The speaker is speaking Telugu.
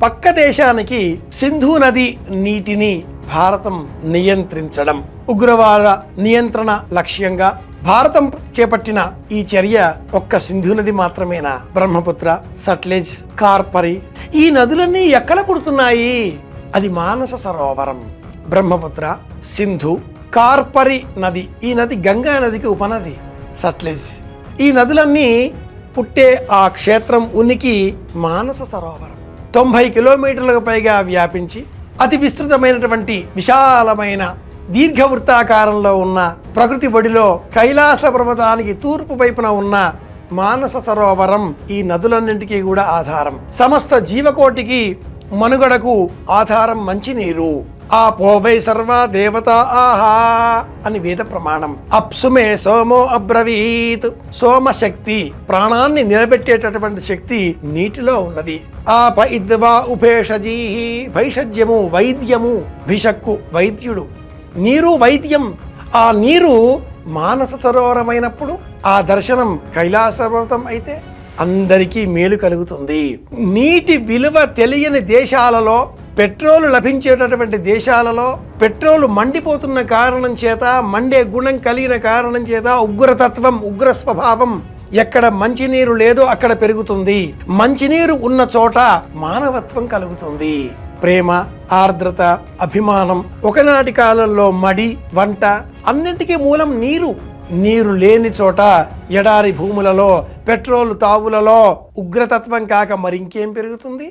పక్క దేశానికి సింధు నది నీటిని భారతం నియంత్రించడం, ఉగ్రవాద నియంత్రణ లక్ష్యంగా భారతం చేపట్టిన ఈ చర్య ఒక్క సింధు నది మాత్రమేనా? బ్రహ్మపుత్ర, సట్లెజ్, కార్పరి ఈ నదులన్నీ ఎక్కడ పుడుతున్నాయి? అది మానస సరోవరం. బ్రహ్మపుత్ర, సింధు, కార్పరి నది, ఈ నది గంగా నదికి ఉపనది. సట్లెజ్, ఈ నదులన్నీ పుట్టే ఆ క్షేత్రం ఉనికి మానస సరోవరం. 90 కిలోమీటర్లకు పైగా వ్యాపించి అతి విస్తృతమైనటువంటి విశాలమైన దీర్ఘవృత్తాకారంలో ఉన్న ప్రకృతి బడిలో కైలాస పర్వతానికి తూర్పు వైపున ఉన్న మానస సరోవరం ఈ నదులన్నింటికీ కూడా ఆధారం. సమస్త జీవకోటికి మనుగడకు ఆధారం మంచినీరు. ఆ పోవై సర్వ దేవత ఆహా అని వేద ప్రమాణం. అప్సుమే సోమో అబ్రవీత్. సోమశక్తి, ప్రాణాన్ని నిలబెట్టేటటువంటి శక్తి నీటిలో ఉన్నది. ఆప ఇద్వా ఉపేషజీ. భైషజ్యము వైద్యము, భిషక్కు వైద్యుడు, నీరు వైద్యం. ఆ నీరు మానస సరోవరమైనప్పుడు ఆ దర్శనం కైలాస పర్వతం అయితే అందరికీ మేలు కలుగుతుంది. నీటి విలువ తెలియని దేశాలలో, పెట్రోలు లభించేటటువంటి దేశాలలో పెట్రోలు మండిపోతున్న కారణం చేత, మండే గుణం కలిగిన కారణం చేత ఉగ్రతత్వం, ఉగ్ర స్వభావం ఎక్కడ మంచినీరు లేదో అక్కడ పెరుగుతుంది. మంచినీరు ఉన్న చోట మానవత్వం కలుగుతుంది. ప్రేమ, ఆర్ద్రత, అభిమానం. ఒకనాటి కాలంలో మడి, వంట అన్నింటికీ మూలం నీరు. నీరు లేని చోట ఎడారి భూములలో, పెట్రోలు తావులలో ఉగ్రతత్వం కాక మరింకేం పెరుగుతుంది?